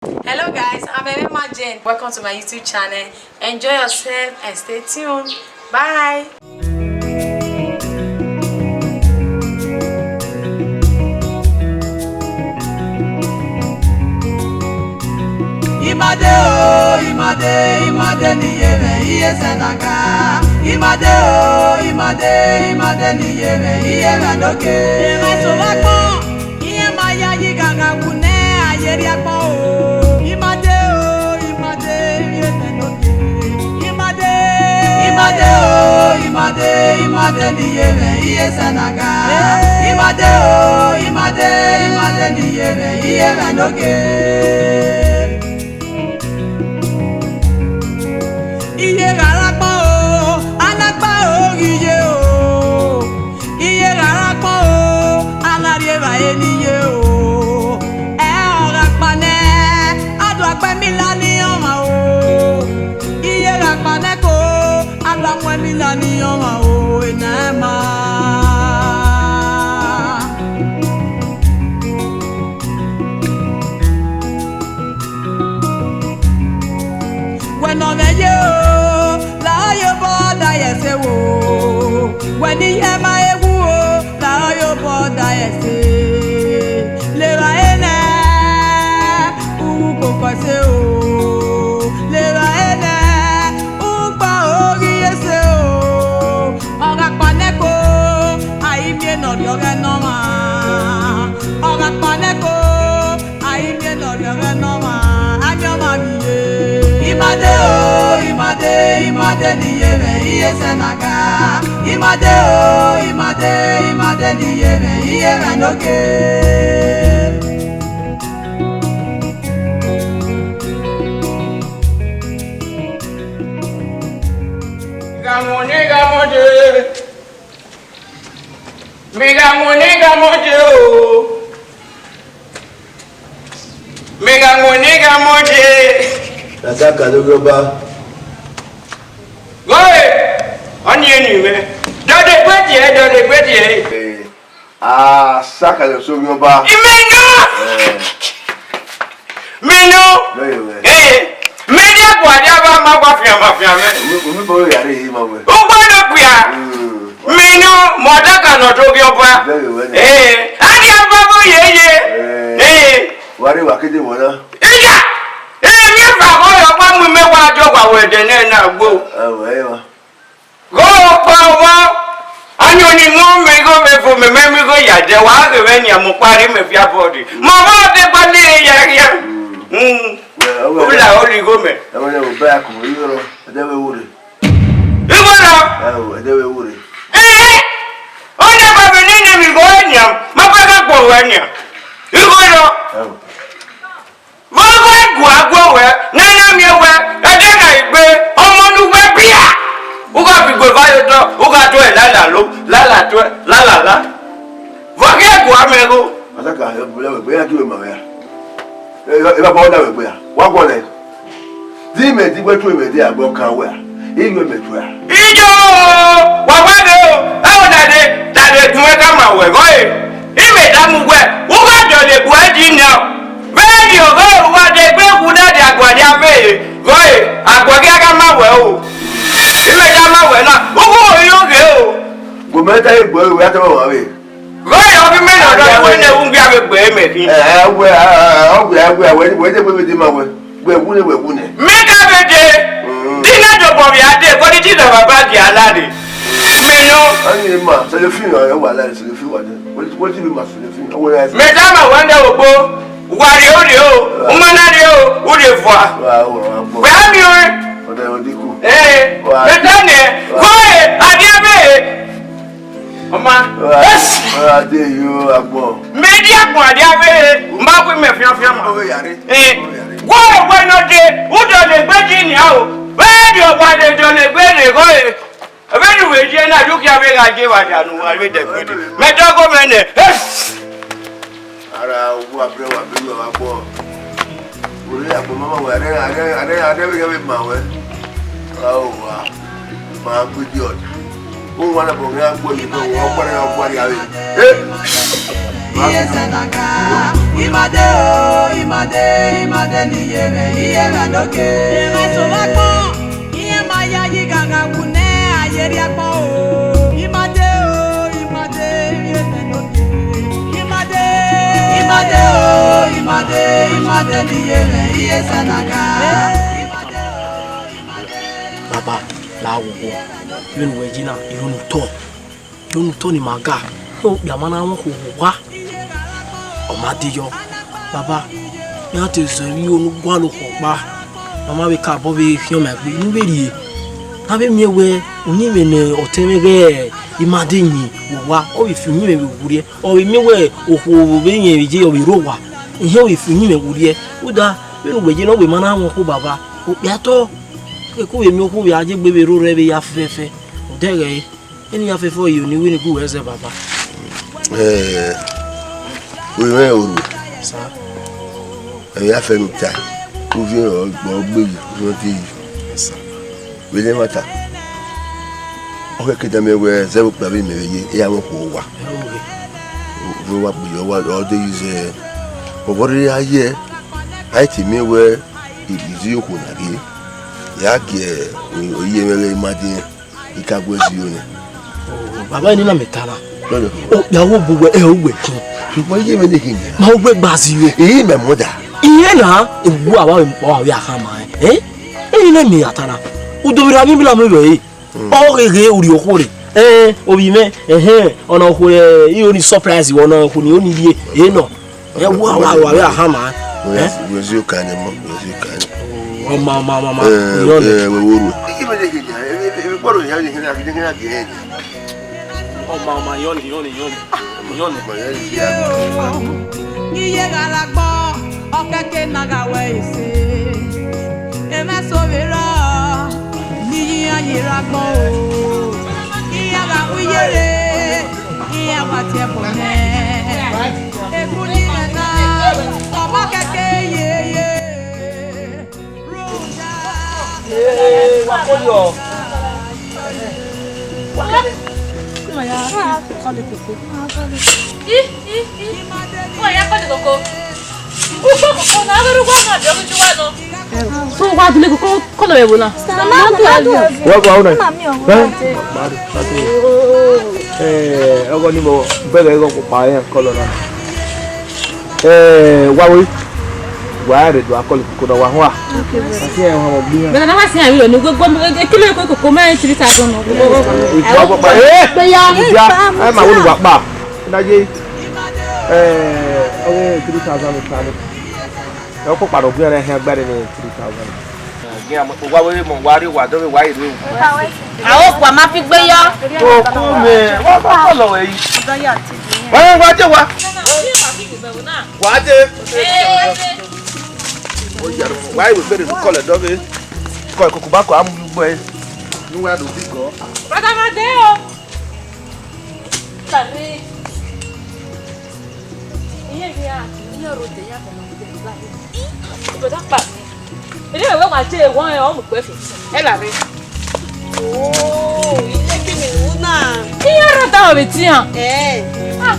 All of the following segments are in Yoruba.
Hello guys, I'm Emma Jane. Welcome to my YouTube channel. Enjoy yourself and stay tuned. Bye. Imade o, imade niyeme iye senaka. Imade o, imade niyeme iye mendoke. Ema solako, iye maya yiganga kune ayeri akpo o. Imade o, iye mendoke. Imade o, imade niyeme iye senaka. Imade o, imade niyeme iye mendoke. Iye rárá alagba o iye o. Iye rárá o alarieva eniye o. Ora pane adu agbe milani oma o. Iye rapane ko adu amwe milani oma o enema. When on you when you hear my woo, now your border is Leraena, Ukopaseo, Leraena, Upa Ogieseo, Orapaneco, I mean not your noma, Orapaneco, I mean not your noma, and your mammy. Imade niyeme iye senaka. Imade o, imade niyeme iye mendoke. Megamone o. Megamone. Nataka dogoba. Goe, on you me. Don't they quit. Saka de sogoba. Meno. Media guardiaba mafia. We boy yare hima we. Meno, Modaka no Tokyopa. I am Wari wakiti wona. Go power. Anyoni mo me go me for me go ya de wa ge we nya mo pari me fia body. Mama de bale ya. Ula oli go me. E wona o back mo yoro, de we wuri. Igora. De we wuri. Ona ba be ni mi go nya, ma pa ka po we nya. Igora. Gwa we nana mi we ede na igbe omo nu we bia u ga fi gbe bayo to u ga to e lala vo ke gwa me go Ataka e bule we ya kiwe ma ya. E ba ba da we ya. Wa gwo le. Di me di gbe tu me di agbo kan we. Iwe me tu ya. Ijo wa de o e o da de tun e ka ma we go e. Ime da mu we u ga do le gwa di now. Bẹ́ẹ̀ni ọ̀gọ́ wa de gbé kú dáadé àgbàdì afẹ́yẹ gọ́yè àgbọ̀gí aga máa wẹ̀ o ìmẹ̀já máa wẹ̀ náà gbogbo òyìn ògè o. Gòmẹ́ta ìgbò ìwé àtọ́wọ̀ wà wẹ̀. Gọ́yè ọdún mẹ́rin ọ̀dọ́ ìwé ní ewu bí agbègbè mẹ́kì. Ọgbẹ̀ wẹ́n tẹ́ gbé máa wẹ̀ wẹ̀wú ni. Mẹ́ta bèdè dínà jọ̀bọ̀ bí adé kọ́ni tí ìdàgbà bá di aláde. Mẹ́nu. Ani ma sẹlẹfin ẹ wà láyé sẹlẹfin wà ní wọ́n ti bí ma sẹlẹfin ọwọ́ yẹn. Mẹ́ta máa wọ́n dẹ́ ògbó. Wari o umanari o ure voa. Wa mi o. Oda yo diku. Betane, goe, adiabe. Oma. Ade yo agbo. Media agbo adiabe, ma ku me fiafia ma. O yare. Goe no de, u do le gbeji ni a o. Be di o ba de do le gbe le goe. Ebe ni we je na dukia be ga je wa danu wa be de gbe. Medogo mene. Ara wo abre wa bi wa gbo. Ori agbo mama we ade we ma we. Wa. Ma gudi od. O wa na bo mi agbo yi ko wo pare agbo ya we. Iye sadaka. Imade o, imade ni yeme doke. Ema so bakon, iye maya yi ganga kune ayeri akon o. Imade o, yeme doke. Imade o, imade ni yeme iye sanaga. Baba, la wo. Yun wejina, yun to ni maga. No, yamana won ko wa. Ọmọdéyọ baba ya te zori onu gwa lo ko pa mama we ka bo be fi o ma gbe nu beri na be mi ewe oni me ne otemege imade yin wo wa o fi yin me wuri o mi we oho be yin je o ro wa ihe o fi yin me wuri o da be nu gbeje no we mana won ko baba o pe ato ke ko we mi ko we aje gbe be ro re be ya fefe o de re eni ya fefe o yi oni we ni ku eze baba we went oru sa ya fe mi ta o fi o gbe yi ti we le mata o ke da me we ze bu pabi me ye ya won ko wa we wa bu yo wa o de use o bori aye ai ti me we ibi ko na ri ya ge o ye me le imadi ikagwe si yo ni baba ni na metala lọ́dọ̀ o ya wo bu we o gbe kin ṣùgbọ́n iye mi lè kí n yà. ma o gbe gba si yo èyí mẹ́mọ́ dà. iye na ewu awa o ya ka ma eyi na mi atara o do bira mi bila mi be o rere ori oko re obi me ona oko e o ni surprise wona oko ni o ni ye no ewu awa o ya ka ma we si o kan mo we si o kan o ma yo le we woru. iye mi lè kí n yà e gbọ́dọ̀ yà ni kí n yà ma yo ni Iye galagbo okeke nagawe ise eme sobira ni ayiragbo o iya ga uyere iya watie bone ekuni na okeke yeye ruja wa ko yo wa re do akọlù koko na wa ho a ati e ho bi bẹ́ẹ̀ na wa sin ayi lo ni gbogbo kile ko koko ma 3000 no ìgbà papa ìjà ẹ ma wo ni wa pa daje o 3000 mi tale e ko paro gbe re he agbare ni 3000 gi am wa we mo wa ri wa do wa ire a o pa ma fi gbe yo o ku me wa ba ko lo yi wa je wa o yaro wa we bere ko le do be ko ko ba ko am gbo e nu wa do bi ko brother Mateo sabe iye via iye rote ya ko mo de la o da pa ile we wa je won e o mo pe fi e la re oh ile ki mi una iye rota o be ti han ah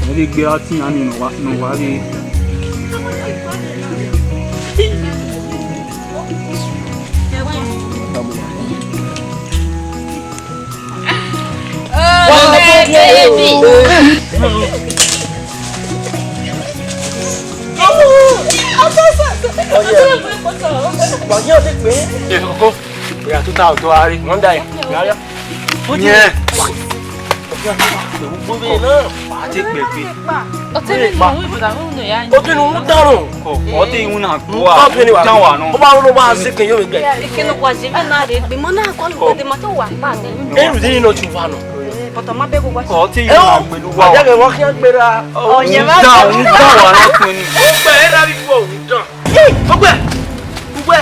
Ele gbé ọtí náà nínú wa rí. Bọ̀yẹ́ ti pé. Ìkókó, ìyá tó ta ọ̀dọ́ àárí, wọ́n dà yẹn. Yẹn. Gbogbo náà wàá ti pèpè. ọtí mi mọ òun ìbùdó àwọn òun yà ń Obìnrin ń dárùn. Ọtí ìhun náà gbọ́ wa. Obìnrin wà Táwọn àná. ó bá wọn ló bá ṣe kìí yóò gbẹ. Ikinu kwa jibi na re gbe mo na ko lu de ma to wa pa de. Èrù dín nínú ti wà nù. But ma be go wa. Ọtí ìhun náà pẹ̀lú wa. Àjẹ́gẹ̀ wọ́n kí á gbéra. Oye ma Dá òun dá wà lọ́kùnrin. Ó gbẹ ẹ́ rárí gbọ́ òun dán. Ó gbẹ. Gbẹ.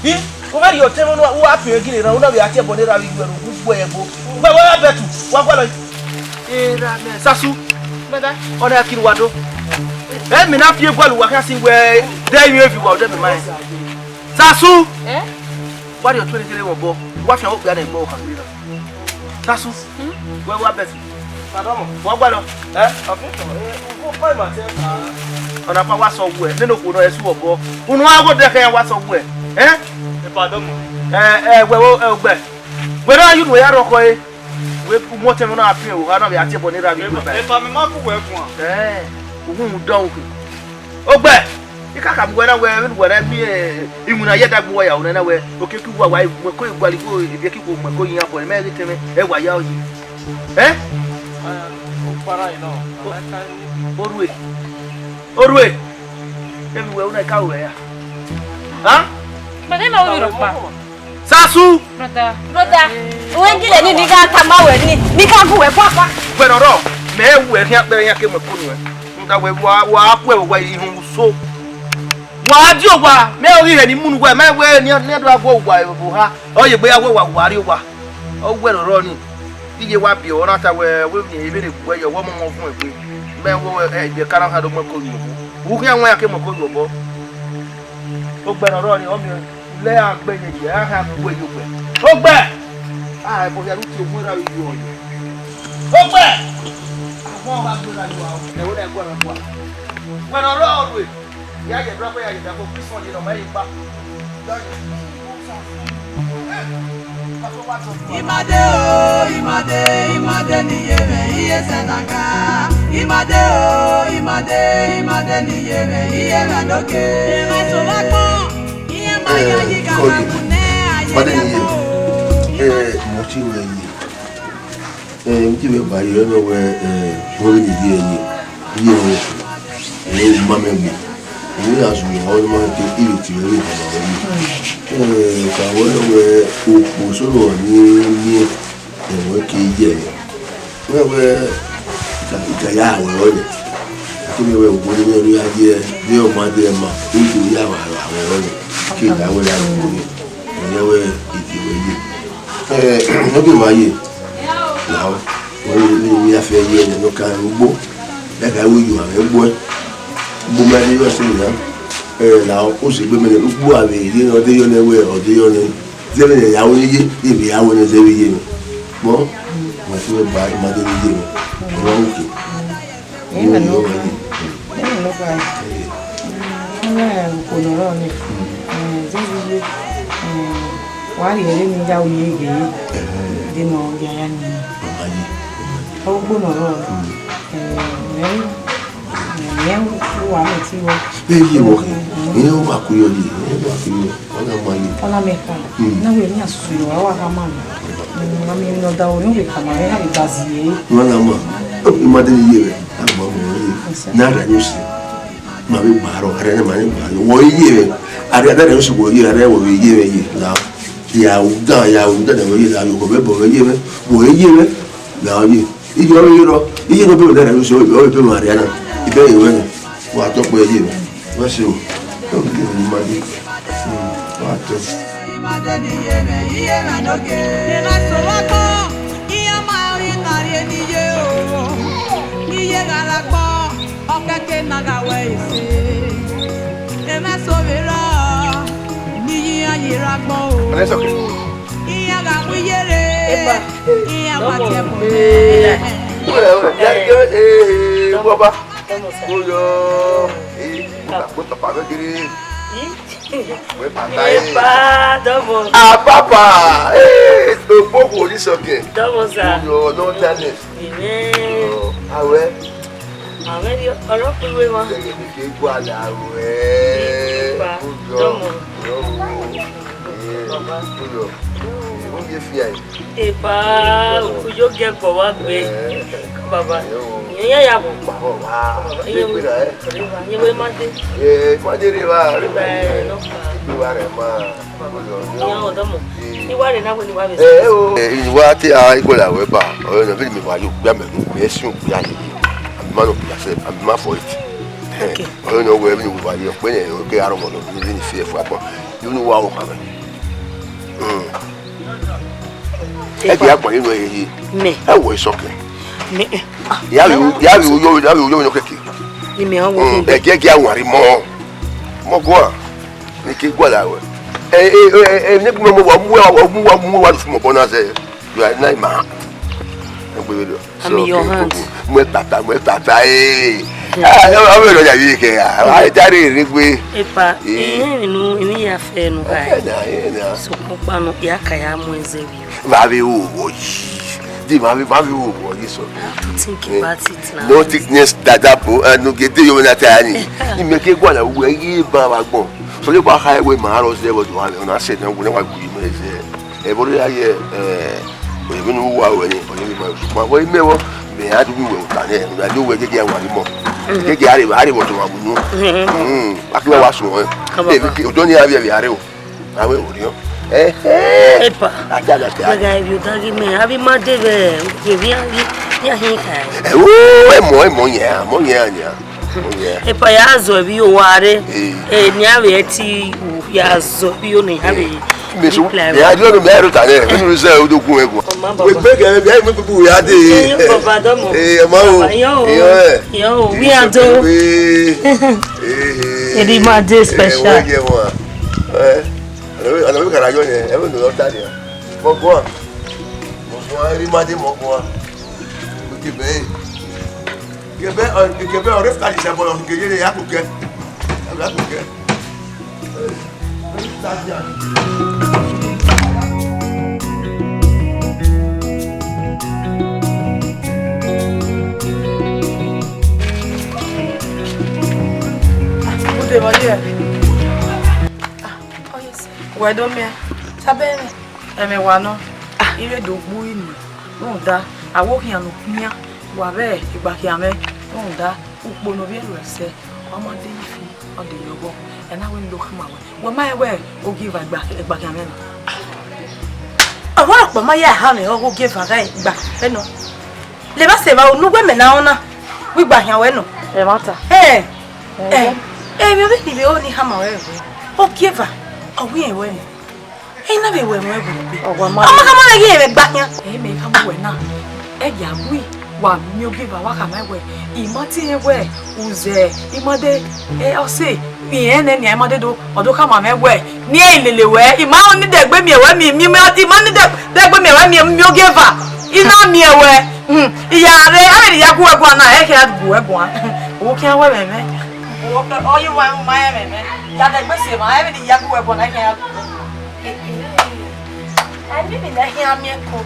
Bí o bá yọ tẹ́mọ́ náà wọ́n á pè é kí nìyẹn náà wọ́n á tiẹ̀ bọ̀ ní rárí gbẹ̀rù gbogbo ẹ̀ bọ̀. Gbẹ wọ́n á bẹ̀ tù wọ́n gbọ́dọ̀. Sasu. Ọ̀dà kiri wa do. Ẹ mi náà fi gbọ́dọ̀ wá kí wẹ́ dẹ́yìn efi wà ọ̀dẹ́ mi máa yẹn. Sasu. Why you 23 mo bo? Wa fi o gba na mo kan ri na. Sasu. We wa bet. Pardon, wọ́n gbọ́dọ̀ ọ̀fíìsì ọ̀hún kọ́ ìmọ̀ àti ọ̀nà pa wá sọ wù ẹ̀ nínú òkú náà ẹ̀sùn ọ̀bọ ònú wa kò dẹ́kẹ́ yẹn wá sọ wù ẹ̀ Pardon. gbẹ gbẹdọ̀ ayé nù yàrá ọkọ yẹ wẹ́ mọ́tẹ́ mi náà fi hàn wọ́n náà bí àti ẹ̀bọ̀ nígbà bí gbẹ. Ẹ̀fà mi máa kú wẹ̀ fún wa. Òhun dán òkú ó gbẹ ikaka mi wẹ́nà wẹ́ wẹ́nà bí ìmùnà yẹ́dá gbọ́ wáyà òun náà wẹ́ òkè kí wà wáyé mẹ́kọ́ ìgbàlí kó ìbí kí kò mẹ́kọ́ yìnyín abọ̀ mẹ́rin tẹ́mẹ́ ẹ̀ wà yá òyìn. Orue ẹ̀mí wẹ́ òun náà ká òwẹ́ yá. Bàtẹ́ máa wúlò pa. Sasu. Brother, when you let me come out with me, can't go with Papa. When or all, may I wear here there yake mekunu. Nga we wa akwe wa ihun so. Wa di owa, me o ri ni munu we, me we ni do agwo wa bo ha. O ye gbe awo wa wari wa. O we ro ni. Iye wa bi o na ta we ni ebe ni gbe yo wo mo fun e pe. Me wo e je karan ha do mo ko yo. Wu ke won yake mo ko yo bo. O gbe ro ni o mi le agbe ni je ha gbo yo gbe. O gbe. Ah, bo ya lu ti o mo ra yo yo. O gbe. Àwọn wa gbe ra yo wa. E wo na gbo ra kwa. When ro ro we. Ya je drop ya je da ko Christmas ni no ma yi pa. Imade o, imade ni yeme iye senaka. Imade o, imade ni yeme iye radoke. Ema so bakpo, iye ma ya yi ka kune aye ya ko. Mo ti we yi. Mo ti we ba yo no we mo ni di eyi. Iye o. Ni ma me gbe. Ni azu mi o ma te ile ti we ba yi. Ka wo no we o so ni we ke ye. We ya we o le. Ti we o bo ni ri aye bi o ma de ma. Ni ya wa o le. Ki ka we la ni. Ni we iti we ye. No bi ma ye. Now, we have a year and no kind of book. Like I will you have a boy. Woman, you are saying now, also women who are you know, they on the way or they on it. They are if you are one is every year. More, my two by mother year. Okay. Even no why you didn't go ye no Gayani. Oh, good or you know, Makuyoli, Olameka. Now we are so our man. I mean, no doubt, no, we come away because ye. Malama, mother year. Nada, you see. Mabby Barrow, I don't mind. 1 year. I rather also go here, I will be now. Ya uda na we la yo be bo ye me bo ye me na ye ijo be da na so o be Mariana ibe ye we wa to po ye me wa se o to bi ni ma di wa to Imade ni yeme iye radoke. Ema so bakpo, iye ma ri na ri ni ye o. Iye galagbo, okeke na ga we ise. Ema so vera ni aye ragbo o. That's okay. Iya ga mu yere. Iya wa te mo. Baba. Oyo. Ko to pa giri. We patai. Double. Ah papa. To poco ni soke. Double, sir. Yo, no tennis. Awe. Awe yo, oro pe wa. Ke gwa la we. Double. Oyo. Oye fi ai. Epa, ujo ge ko wa gbe. Baba. Yen ya bo. Baba. Yen we ma de. Ma de ri ba. No. Iwa re ma. Yen o domo. Iwa re na wo ni wa be. Iwa ti a ikola we ba. Oyo no bi mi wa yo gba me mi esun gba ye. Man of yourself, I'm not for it. Okay. I don't know where you are. You're playing. Okay, I don't want to really fear for that. You know what I'm having. I can't believe you. Me. I was okay. Me. Yeah, you okay. You may have a gag. I worry more. More go. Make it go that way. Never know what more from a bonus. You are 9 man. I'm in your hands. Mwetata eh. Ah, I'm not going to I carry it. Epa, ini ya fe no hai. So papa no ya kaya mwenze wi. Vavi wo. Di vavi wo so. Think about it now. No thickness dadapo no gete yo na tani. Ni meke gwa na wo yi ba wa gbon. So le ba highway ma ro se bo to na se na wo na wa gui me se. E bo ya ye o ye no wa we ni o ni ma wo mewo me ha du we ta ne na do we gege wa ni mo. Gege ari mo to wa bunu. Akwa wa so e. E o do ni abi ari o. Awe o ri o. Epa. Aga you dagi me abi ma debe. Ke vi ya hin kai. Mo nya. Epa ya zo bi o ware. Ni awe ti ya zo bi o ni habe. Mesu ya do me ro ta ne. Ninu se o do kun ego. We gbege bi me pipu ya de. Baba domo. Ma o. Yo, we are do. Edi ma de special. Ana mi kara yo ne, e mo no ta ni. Mo go ri ma de mo go. Kebe o ref ka di se bo lo ke ye ya ku ke. Ya ku ke. Bude wale. Wedo me sabere eme wa no ire do gbu ini won da awo kian no kunya wa be igba kian me won da upo no bi elu ese omode ifi ode yobo e na we ndo kama we ma we o give igba kian me no awon opo ma ya ha me o give igba fe no le ba se ba onu gbe me na ona wi gba kian we no e mata mi obi ni be o ni ha ma we o give owi ewe ni na be we mo ebu ma kama le ge me gba yan me kama we na ya wi wa mi obi ba wa kama we imo ti ewe uze imode o se mi ene ni imode do odo kama me we ni ilele we ima oni de gbe mi ewe mi ti ma ni de gbe mi ewe mi oge va ina mi ewe iya re ame ya ku ebu na e ke adu ebu o ke we me o you wa ma me ya de gbe se ma ame ni ya ku ebu na ke adu ani mi na hi ame ko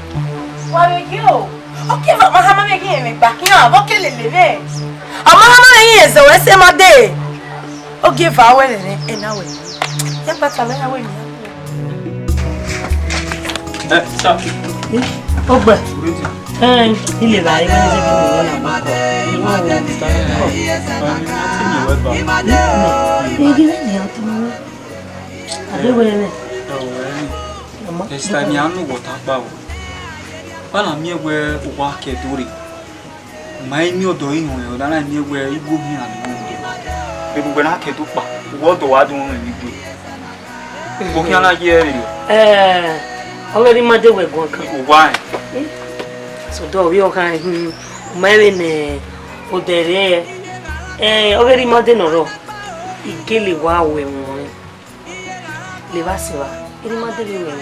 wa we yo okay ma ha ma me ki me gba ki an bo ke lele me ama ha ma yin eze we se ma de o give away ni e na we ya pata le ya we ni Stop. Ogbe. Ile ba yi ni se ki mo na ma ko. Esta ni anu wota pa o. Bala mi ewe wa ke dori. Mai mi odo yi hon yo dala mi ewe igbo mi anu o. E gbogbo na ke to pa. Wo do wa dun mi gbe. Ko ki ala ye ri. Already ma de we gon kan. O wa. So do wi o kan mai ne o dere already ma de no ro. Igele wa we won. Le va se va. Ele ma de we won.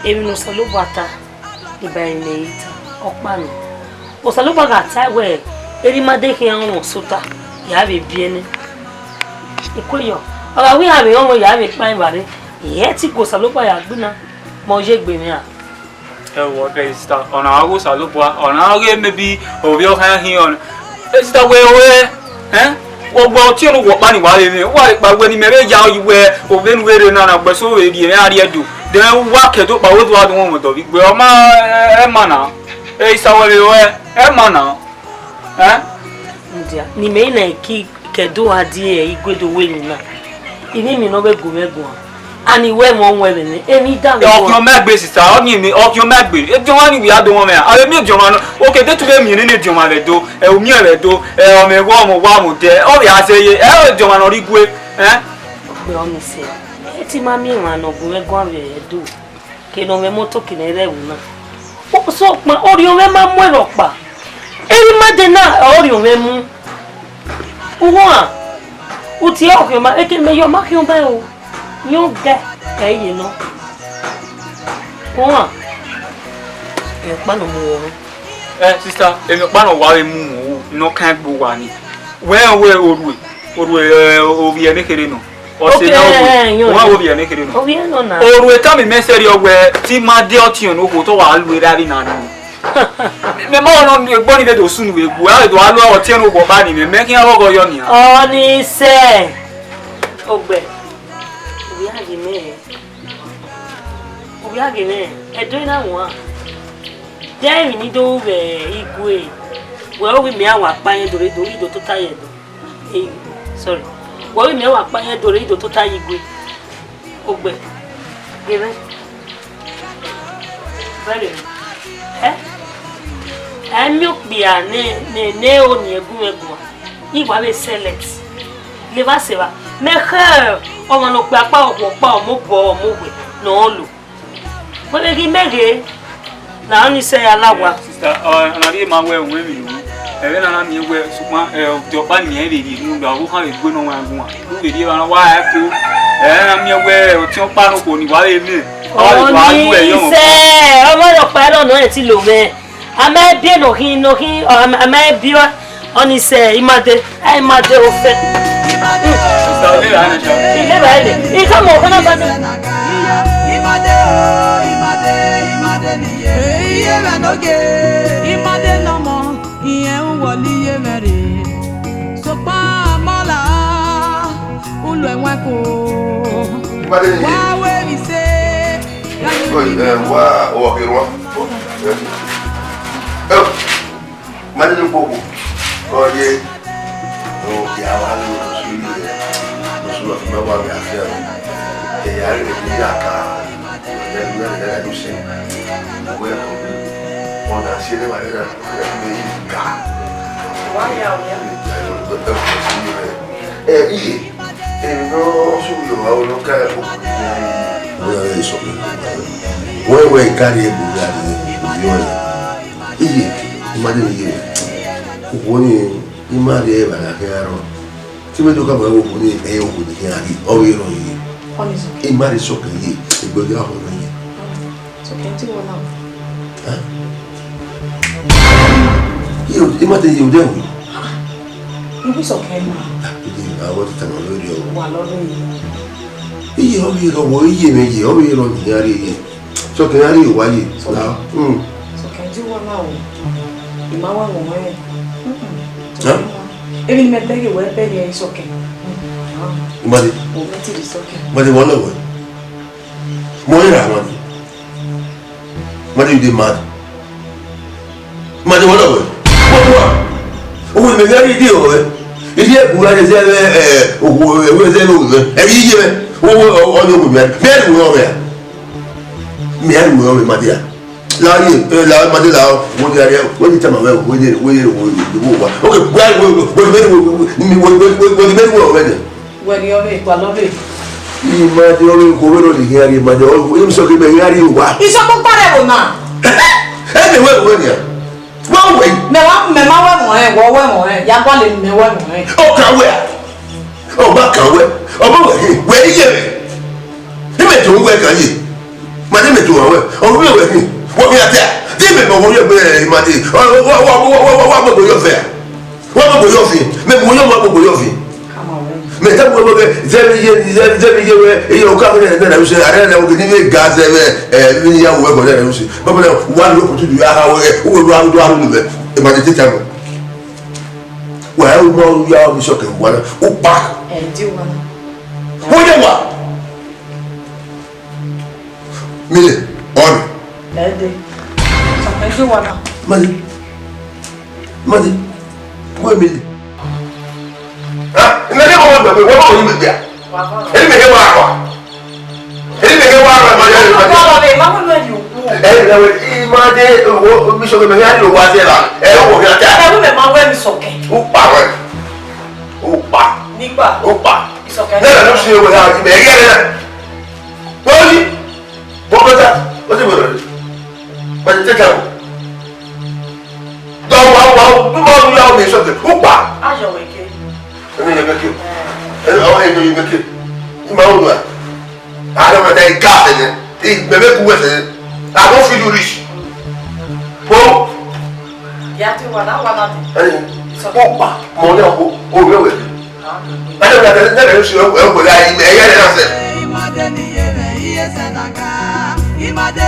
Ebi no salo bata iba ine ita opa mi o salo baga ta we eri ma de ki an sota ya be biene ikoyo ara wi ha be won ya be pa ibare iye ti go salo pa ya gbina mo je gbe mi a Wo de sta ona ago salo pa ona age maybe o bi o kan hin on sta we Ogbo ti onu wo pa ni wa le ni wa pa we ni mere ya we o be nu were na gbe so we di ari edu then wa ke to pa wo to adun mo to bi gbe o ma e ma na e isa we e ma na ndia ni me na ki kedo adie igwedo we ni na ibi mi no be go ani we mo we ni emi da me o kyo megbe sister o ni mi o kyo megbe e jo wa ni wi ado mo me are mi jo ma no o ke de tu be mi ni jo ma le do e o mi le do o me wo mo wa mo de o ya se ye e jo ma no ri gwe be o mi se e ti ma mi ran no go we go ave do ke no me moto ki ne re wu na o so pa ori o me ma mu ero pa eri ma de na ori o me mu uwa o ti o ke ma e ke me yo ma ki o ba o Yo get hey you know. Come on. Pano mo. Sister, emi pa no wa mu no kan gbo wa ni. When we oru obi ene kere no. O se na oru. Wa obi ene kere no. Obi no na. Oru e ta mi message o we ti ma de otion no ko to wa lu eri na no. Me ma no gbo ni be do sunu we gbo a do alu o ti no go ba ni me kin awo go yo ni. Oni se. Ogbe. Obi agi me. Obi agi me. E do na won. Then we need to be igwe. Well, we may have a pine do to tie. Sorry. Well, we may have a pine do to tie igwe. Ogbe. Give it. Very. And milk be a ne on your gumego. He was select. Never say, make her on no papa or mobile move. No look. But they make it. Na only say alawa sister na ri ma we we mi nu e na mi we suma ti o pa ni e ri nu do ko kan le gbe no wa gun wa lu be di ba wa e ku na mi we o ti o pa no ko ni wa le mi o le wa lu e yo mo se o mo lo pa lo no e ti lo me a me bi no hin a me bi oni se imade o fe sister le ana ja ile ba ile ika mo kana ba imade niye iye menoge imade nomo iye woli ye mere sopa mola ulu enweko wa we mi se wa o kirwa made no poco oye o ya wa no sulu no sulu ma wa ya fe e ya ri ni ya ka la luce voy a poner así de manera y no subió a uno cae voy a ver eso voy a cargar y madre y madre va a quedar si me toca me voy a poner y madre soca y voy a poner Kenti wona. Io imate io devo. Ibi so kema. A wo ti tano lórí o. Wa lọ́dọ̀ yi. Iye o bi ro wo iye meji o bi ro ni ari iye. So ke ari o wáyé. La. So kenti wona o. Ima wa mo e. Ha? Ebi me tege we pe ni so ke. Imate. O meti di so ke. Imate wo lo wo. Mo ira mo ni. What are you doing, man? Man, what are you? What? Oh, we are idiot. Is it who is there? Who is there? Every year, oh, no, man. Man, we are there. Man, we are there. La Madela, what are you? What is the okay, When you are already. Imade ori ko wero ni hiari imade o so ke be hiari wa Iso ko pare wo na. Me we ni wa we me ma we mo e ya kwa le me we mo e o ka we o ba ka we o ba we ye ni me to we ka yi ma ni me to we o we ni wo mi ate ti me mo wo ye be imade wa mo go yo fe wa mo go yo fi me mo go yo fi mais tant que vous avez eu aucun problème de la musique arrête là vous dites gaz il y a ouais bon la musique pas bon one look to do ah ouais ou do et m'a dit ça ouais ou moi il y a un choc voilà ou pas e di wona. vous de moi mille on E de. So kenti wona. mali ouais mille ah n'a pas on va on y bien elle me voit quoi elle me voit ma la we imade o mi so ke me ya lo wa se la e o mi ata E me ma we mi so ke. o pa Nígbà. o pa Iso ke. na no se o ya me ya na o ni o ko ta o ti mo ro ba ti ta do wa mo ya o mi so ke o pa Ajo we ke. ni me ke o e ni me ke ma o na ara ma dai ka ne e bebe ku we se I don't feel rich. Oh. Yati wana wana. Eh. Papa, mo le o we. Ade na le su e go la yi me ye na se. Imade ni yeme iye sanaka. Imade o,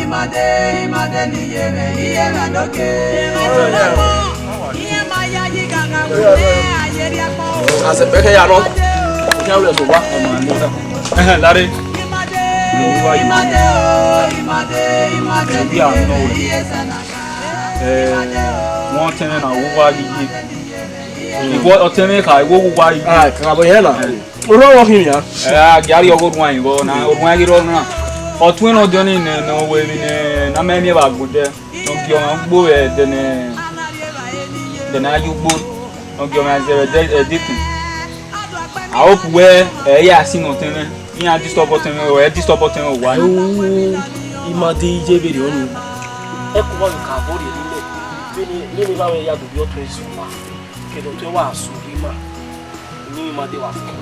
imade ni yeme iye ndoke. Iye maya yi ganga kune ayeri akpo. Ase beke ya no. Nya we so wa o ma ni. Lare. Imade iye sanaka. Wọ́n tẹ́lẹ̀ náà wọ́n wá yíyí. Ìwọ ọ̀tẹ́lẹ̀ ká ìwọ wọ́n wá yíyí. Kàbọ̀ yẹn náà. Olówó kí ni ya? Gari ọgọ́dún wáyé bọ́ náà ọdún wáyé rọ́ náà. Ọ̀tún náà jọ ní ìnà owó èmi ní nàmẹ́mí bá gbọ́dẹ́. Ọ̀gì ọmọ gbó ẹ̀ dẹ̀nẹ̀ ayé gbó. Ọ̀gì ọmọ ẹ̀zẹ̀rẹ̀ ẹ̀dẹ́kùn. Àwọn òpùwẹ́ ẹ̀yà sínú ọ̀tẹ́lẹ̀. Yíyan dísítọ́pọ̀ tẹ́lẹ̀ ọ̀ ẹ̀ dísítọ́pọ̀ tẹ́lẹ̀ wá. Imade ije bèrè ọ̀nù. Ẹ kò wọ́n kà bọ́ rè nílẹ̀. Bẹ́ẹ̀ni báwọn ẹ̀yà dòbí ọ̀tún ẹ̀sùn wa. Kẹ̀dọ̀ tó wà sùn rí mà. Ní Imade wà fún mi.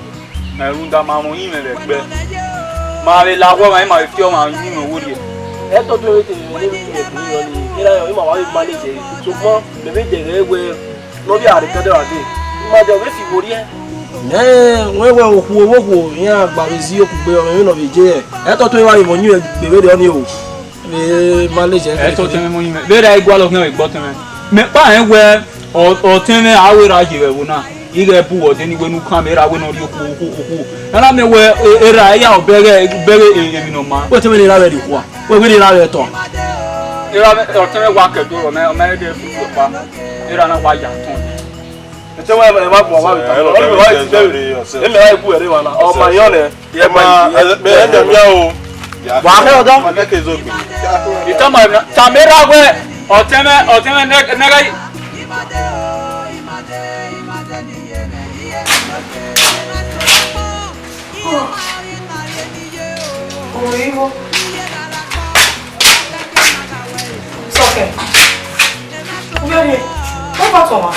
Ẹ̀rù ń da máa mú yín rẹ̀ gbẹ. Máa lè lawọ́ máa fi ọ́ máa yín owó rẹ̀. Ẹ tọ́jú ewé tèmi ní ìpínlẹ̀ ìpínlẹ̀ ní ìlànà ìmọ̀ àwọn ìmọ̀ alẹ́ jẹ̀rẹ̀. Ṣùgbọ́n bèbè jẹ̀rẹ̀ wẹ lórí àríkọ́dẹ̀ wà dé. Imade ọ̀rẹ́ fi wòrí ẹ̀. Wọ́n wẹ òkú owó kù ìyẹn àgbàrí sí òkú gbé ọmọ ìrìnà ìjẹ́ ẹ̀. Ẹ tọ́jú ìwà ìmọ̀ yín bèbè rẹ̀ ní o. Ẹ tọ́jú ìmọ̀ yín bẹ́ẹ̀ igbó alọ́kùnrin ìgbọ́ tẹ́mẹ́. Mẹ́pà ẹ̀ wẹ ọ̀tẹ́mẹ́ àwẹ̀rẹ̀ àjẹrẹ̀ wò náà. Ire bu wode ni wenu kamera we no ri oku. Nana me we era ya obere emi no ma. We te me ni la re di kwa. We ni la re to. Era me o te me wa ke do ro me o me de fu pa. Era na wa ya ton. Te we me ma bo wa ta. O me wa ti de re. E me wa ku ere wa na. O ma yo ne. Ye ma me e de mia o. Wa he odo. Ma ke ke zo gbe. Ita ma kamera we o te me ne ga Oivo. Soke. Ubiari. O pa toma.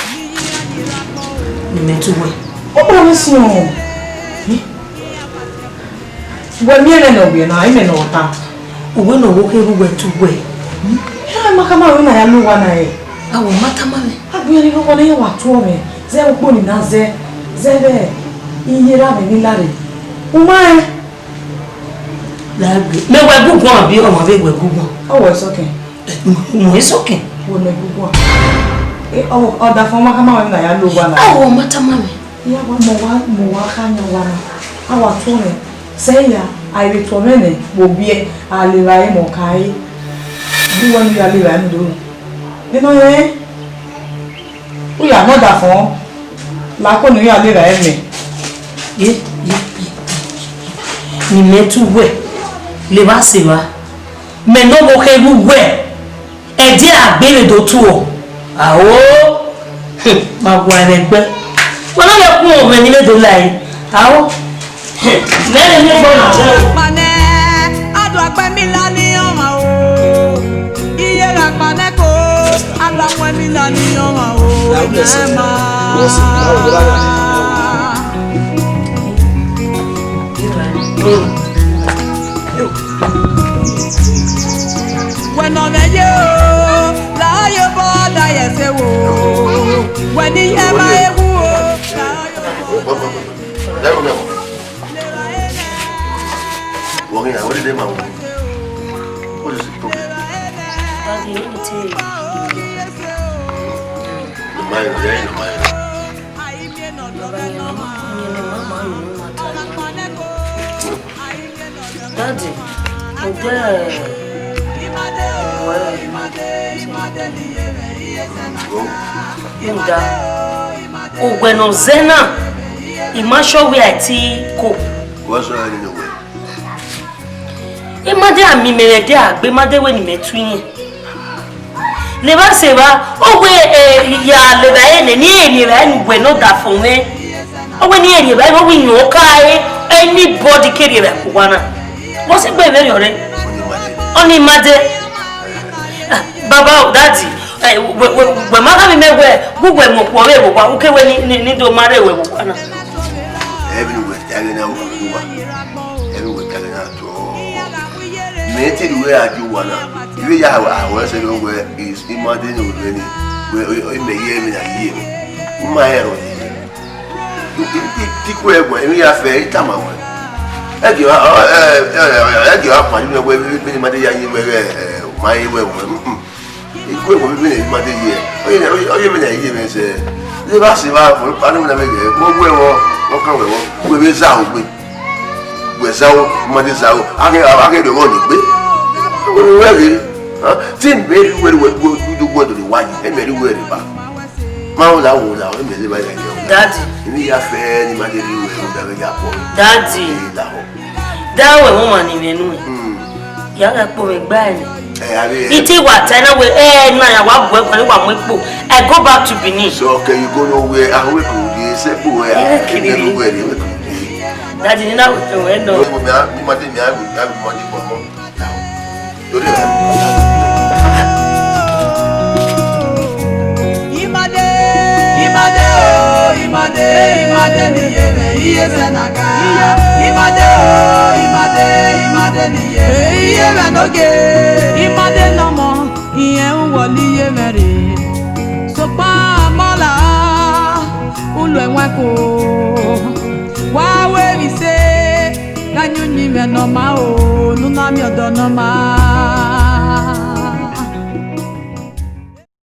Nimetuwe. O promise o. We miene no bi na ime no ta. Uwe no wo ke ruwe tuwe. Ya makama we na ya luwa na e. Awo matama me. Abuari no wona ya watu me. Ze ukpo ni na ze. Zebe. Iyera me ni lare. Umae. Lagbe. Me we gugun abi o ma be we gugun. Oh, it's okay. Mo is okay. Wo me gugun. O da fo makama we na ya luwa na. Awo matama me. Ya mo wa kanya wa. Awa to me. Say ya I recommend wo bie alira mo kai. Bí wọ́n ní alira ń do. Nínú yẹn. O ya no da fo. La ko ni alira e me. Ye. Nimetuwe. Le ba se wa. Me no mo ke ruwe. E di agbere do tu o. Awo. Ma gwa regbe. Wọ́n lọ kun o me ni le do lai. Awo. Mẹ́rin ní gbọ́nà jẹ́. Panẹ́, adùn àpẹ́ mi lá ní ọmọ o. Iye rà panẹ́ kó, adùn àpẹ́ mi lá ní ọmọ o. Ẹ máa. Wẹ̀nà mẹ́yẹ o, láyé bọ́ dáyẹ̀ ṣe wò ó. Wẹ̀ni yẹ máa ewu o. Working, what did they want? What is the problem? The mind, there ain't no mind. Daddy, Yuda, Ogweno Zena, Imasho we ati ko. What's wrong in the way? Imade ami merede agbe made we ni metuyin. Le ba se ba ogwe ya le ba ene ni eri ba ni gwe no da fun me. Ogwe ni eri ba wo wi yan kai anybody kere ba ko wana. Mo se gbe be yore. Oni made. Baba daddy we maka mi mewe gugwe mo po we wo kwa ukewe ni do mare we wo wana. Everywhere, everywhere, everywhere, me take the way I do one. Ibi ya wa se lo we is imagine no we ni. We me ye me na ye. Ma ero ni. Ti ko egbo emi ya fe itama we. Egi wa pa ni we bi ma de ya yin we ma ye we wo. Iku egbo bi ni ma de ye. Oye me na ye me se. Le ba se ba fo pa ni na me ge. Mo gbe wo kan we wo. We be za o gbe. We za o ma de za o. Ake do mo ni gbe. We we tin be we do go to the one. E me ri we ri ba. Ma o la e me le ba ya ni. Daddy. Ni ya fe ni ma de ri we o da be ya po. Daddy. Dawe woman ni menu. Ya ga po me gba ni. Iti wa tena we na ya wa bu e kan wa mo epo. I go back to Benin. So okay, you go nowhere. I will go dey se po we. Daddy ni na we to we no. Mo ma de mi a mo di mo. Lori Imade ni yeme iye senaga. Imade ni yeme noge. Imade nomo iye woli yeme re. Sopa mola ulu enweko. Wa we mi se ganyu ni me no ma o nuna mi odo no ma.